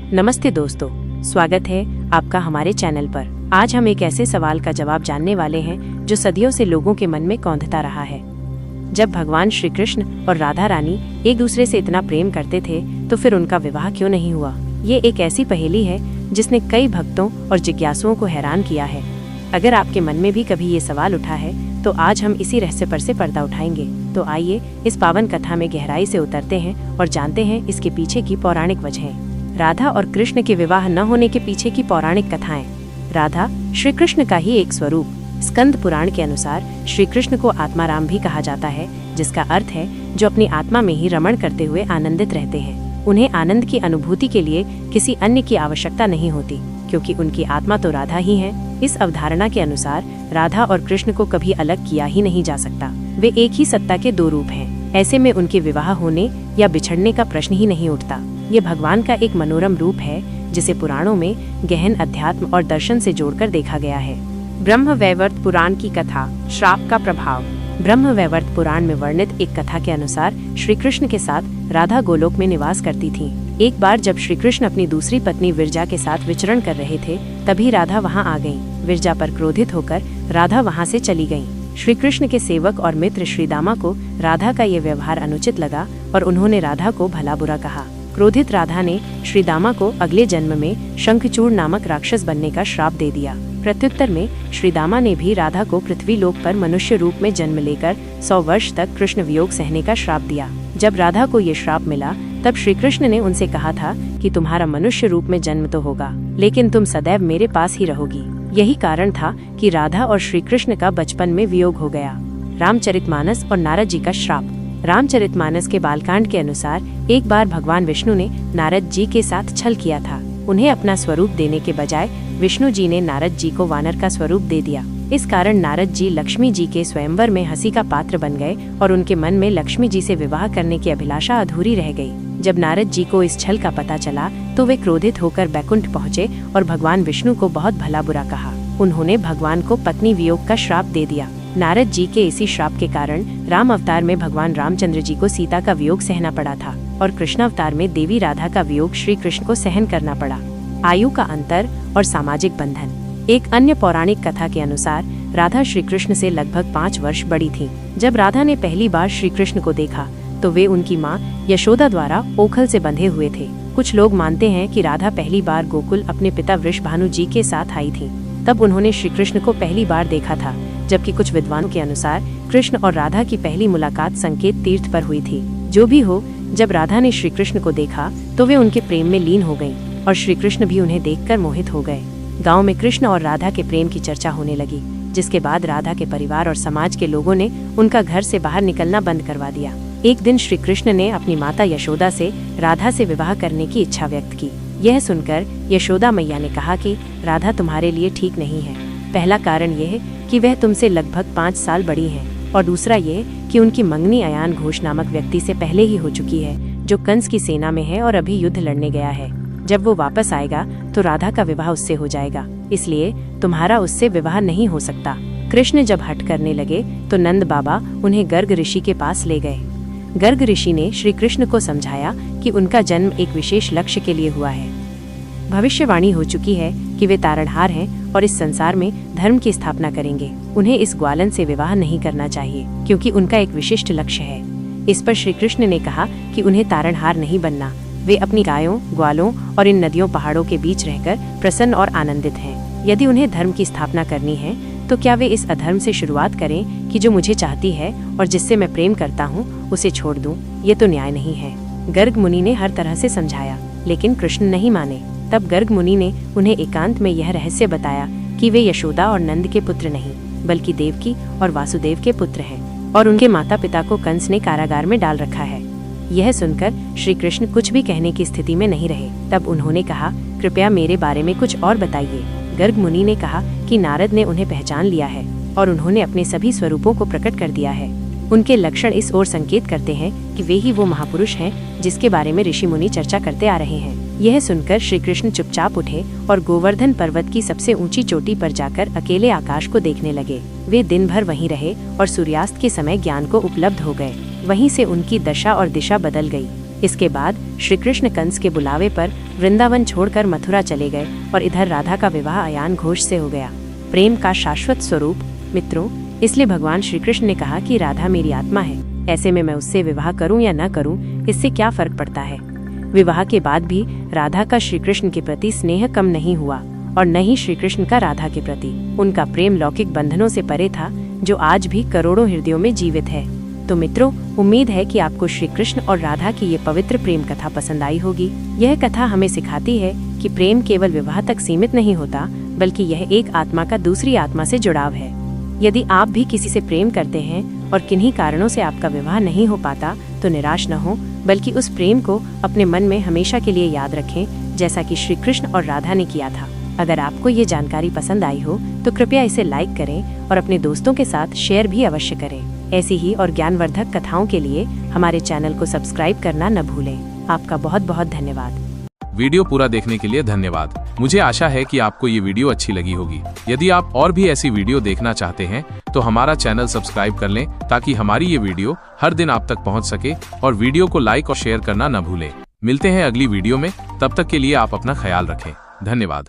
नमस्ते दोस्तों, स्वागत है आपका हमारे चैनल पर। आज हम एक ऐसे सवाल का जवाब जानने वाले हैं जो सदियों से लोगों के मन में कौंधता रहा है। जब भगवान श्री कृष्ण और राधा रानी एक दूसरे से इतना प्रेम करते थे तो फिर उनका विवाह क्यों नहीं हुआ? ये एक ऐसी पहेली है जिसने कई भक्तों और जिज्ञासुओं को हैरान किया है। अगर आपके मन में भी कभी ये सवाल उठा है तो आज हम इसी रहस्य पर से पर्दा उठाएंगे। तो आइए इस पावन कथा में गहराई से उतरते हैं और जानते हैं इसके पीछे की पौराणिक वजहें। राधा और कृष्ण के विवाह न होने के पीछे की पौराणिक कथाएं। राधा श्री कृष्ण का ही एक स्वरूप। स्कंद पुराण के अनुसार श्री कृष्ण को आत्माराम भी कहा जाता है, जिसका अर्थ है जो अपनी आत्मा में ही रमण करते हुए आनंदित रहते हैं। उन्हें आनंद की अनुभूति के लिए किसी अन्य की आवश्यकता नहीं होती, क्योंकि उनकी आत्मा तो राधा ही है। इस अवधारणा के अनुसार राधा और कृष्ण को कभी अलग किया ही नहीं जा सकता। वे एक ही सत्ता के दो रूप हैं। ऐसे में उनके विवाह होने या बिछड़ने का प्रश्न ही नहीं उठता। ये भगवान का एक मनोरम रूप है जिसे पुराणों में गहन अध्यात्म और दर्शन से जोड़कर देखा गया है। ब्रह्म वैवर्त पुराण की कथा, श्राप का प्रभाव। ब्रह्म वैवर्त पुराण में वर्णित एक कथा के अनुसार श्री कृष्ण के साथ राधा गोलोक में निवास करती थी। एक बार जब श्री कृष्ण अपनी दूसरी पत्नी विरजा के साथ विचरण कर रहे थे, तभी राधा वहां आ गईं। विरजा पर क्रोधित होकर राधा वहां से चली गईं। श्री कृष्ण के सेवक और मित्र श्रीदामा को राधा का ये व्यवहार अनुचित लगा और उन्होंने राधा को भला बुरा कहा। क्रोधित राधा ने श्रीदामा को अगले जन्म में शंखचूड़ नामक राक्षस बनने का श्राप दे दिया। प्रत्युत्तर में श्रीदामा ने भी राधा को पृथ्वी लोक पर मनुष्य रूप में जन्म लेकर 100 वर्ष तक कृष्ण वियोग सहने का श्राप दिया। जब राधा को ये श्राप मिला तब श्री कृष्ण ने उनसे कहा था कि तुम्हारा मनुष्य रूप में जन्म तो होगा, लेकिन तुम सदैव मेरे पास ही रहोगी। यही कारण था कि राधा और श्री कृष्ण का बचपन में वियोग हो गया। रामचरितमानस और नारद जी का श्राप। रामचरितमानस के बालकांड के अनुसार एक बार भगवान विष्णु ने नारद जी के साथ छल किया था। उन्हें अपना स्वरूप देने के बजाय विष्णु जी ने नारद जी को वानर का स्वरूप दे दिया। इस कारण नारद जी लक्ष्मी जी के स्वयंवर में हंसी का पात्र बन गए और उनके मन में लक्ष्मी जी से विवाह करने की अभिलाषा अधूरी रह गई। जब नारद जी को इस छल का पता चला तो वे क्रोधित होकर बैकुंठ पहुँचे और भगवान विष्णु को बहुत भला बुरा कहा। उन्होंने भगवान को पत्नी वियोग का श्राप दे दिया। नारद जी के इसी श्राप के कारण राम अवतार में भगवान रामचंद्र जी को सीता का वियोग सहना पड़ा था और कृष्ण अवतार में देवी राधा का वियोग श्री कृष्ण को सहन करना पड़ा। आयु का अंतर और सामाजिक बंधन। एक अन्य पौराणिक कथा के अनुसार राधा श्री कृष्ण से लगभग 5 वर्ष बड़ी थी। जब राधा ने पहली बार श्री कृष्ण को देखा तो वे उनकी माँ यशोदा द्वारा ओखल से बंधे हुए थे। कुछ लोग मानते हैं कि राधा पहली बार गोकुल अपने पिता वृषभानु जी के साथ आई थी। तब उन्होंने श्री कृष्ण को पहली बार देखा था, जबकि कुछ विद्वानों के अनुसार कृष्ण और राधा की पहली मुलाकात संकेत तीर्थ पर हुई थी। जो भी हो, जब राधा ने श्री कृष्ण को देखा तो वे उनके प्रेम में लीन हो गईं और श्री कृष्ण भी उन्हें देखकर मोहित हो गए। गांव में कृष्ण और राधा के प्रेम की चर्चा होने लगी, जिसके बाद राधा के परिवार और समाज के लोगों ने उनका घर से बाहर निकलना बंद करवा दिया। एक दिन श्री कृष्ण ने अपनी माता यशोदा से राधा से विवाह करने की इच्छा व्यक्त की। यह सुनकर यशोदा मैया ने कहा कि राधा तुम्हारे लिए ठीक नहीं है। पहला कारण यह है कि वह तुमसे लगभग 5 साल बड़ी है और दूसरा ये कि उनकी मंगनी अयान घोष नामक व्यक्ति से पहले ही हो चुकी है, जो कंस की सेना में है और अभी युद्ध लड़ने गया है। जब वो वापस आएगा तो राधा का विवाह उससे हो जाएगा, इसलिए तुम्हारा उससे विवाह नहीं हो सकता। कृष्ण जब हठ करने लगे तो नंद बाबा उन्हें गर्ग ऋषि के पास ले गए। गर्ग ऋषि ने श्री कृष्ण को समझाया कि उनका जन्म एक विशेष लक्ष्य के लिए हुआ है। भविष्यवाणी हो चुकी है कि वे तारणहार हैं और इस संसार में धर्म की स्थापना करेंगे। उन्हें इस ग्वालन से विवाह नहीं करना चाहिए, क्योंकि उनका एक विशिष्ट लक्ष्य है। इस पर श्री कृष्ण ने कहा कि उन्हें तारणहार नहीं बनना। वे अपनी गायों, ग्वालों और इन नदियों पहाड़ों के बीच रहकर प्रसन्न और आनंदित हैं। यदि उन्हें धर्म की स्थापना करनी है तो क्या वे इस अधर्म से शुरुआत करें कि जो मुझे चाहती है और जिससे मैं प्रेम करता हूँ उसे छोड़ दूं? ये तो न्याय नहीं है। गर्ग मुनि ने हर तरह से समझाया, लेकिन कृष्ण नहीं माने। तब गर्ग मुनि ने उन्हें एकांत में यह रहस्य बताया कि वे यशोदा और नंद के पुत्र नहीं, बल्कि देवकी और वासुदेव के पुत्र हैं और उनके माता पिता को कंस ने कारागार में डाल रखा है। यह सुनकर श्री कृष्ण कुछ भी कहने की स्थिति में नहीं रहे। तब उन्होंने कहा, कृपया मेरे बारे में कुछ और बताइए। गर्ग मुनि ने कहा कि नारद ने उन्हें पहचान लिया है और उन्होंने अपने सभी स्वरूपों को प्रकट कर दिया है। उनके लक्षण इस ओर संकेत करते हैं कि वे ही वो महापुरुष हैं जिसके बारे में ऋषि मुनि चर्चा करते आ रहे हैं। यह सुनकर श्री कृष्ण चुपचाप उठे और गोवर्धन पर्वत की सबसे ऊंची चोटी पर जाकर अकेले आकाश को देखने लगे। वे दिन भर वहीं रहे और सूर्यास्त के समय ज्ञान को उपलब्ध हो गए। वहीं से उनकी दशा और दिशा बदल गई। इसके बाद श्री कृष्ण कंस के बुलावे पर वृंदावन छोड़कर मथुरा चले गए और इधर राधा का विवाह अयान घोष से हो गया। प्रेम का शाश्वत स्वरूप। मित्रों, इसलिए भगवान श्री कृष्ण ने कहा कि राधा मेरी आत्मा है, ऐसे में मैं उससे विवाह करूं या न करूं, इससे क्या फर्क पड़ता है। विवाह के बाद भी राधा का श्री कृष्ण के प्रति स्नेह कम नहीं हुआ और न ही श्री कृष्ण का राधा के प्रति। उनका प्रेम लौकिक बंधनों से परे था, जो आज भी करोड़ों हृदयों में जीवित है। तो मित्रों, उम्मीद है कि आपको श्री कृष्ण और राधा की ये पवित्र प्रेम कथा पसंद आई होगी। यह कथा हमें सिखाती है कि प्रेम केवल विवाह तक सीमित नहीं होता, बल्कि यह एक आत्मा का दूसरी आत्मा से जुड़ाव है। यदि आप भी किसी से प्रेम करते हैं और किन्हीं कारणों से आपका विवाह नहीं हो पाता, तो निराश न हो, बल्कि उस प्रेम को अपने मन में हमेशा के लिए याद रखें, जैसा कि श्री कृष्ण और राधा ने किया था। अगर आपको ये जानकारी पसंद आई हो तो कृपया इसे लाइक करें और अपने दोस्तों के साथ शेयर भी अवश्य करें। ऐसी ही और ज्ञानवर्धक कथाओं के लिए हमारे चैनल को सब्सक्राइब करना न भूलें। आपका बहुत बहुत धन्यवाद। वीडियो पूरा देखने के लिए धन्यवाद। मुझे आशा है कि आपको ये वीडियो अच्छी लगी होगी। यदि आप और भी ऐसी वीडियो देखना चाहते हैं तो हमारा चैनल सब्सक्राइब कर लें, ताकि हमारी ये वीडियो हर दिन आप तक पहुंच सके। और वीडियो को लाइक और शेयर करना न भूलें। मिलते हैं अगली वीडियो में, तब तक के लिए आप अपना ख्याल रखें। धन्यवाद।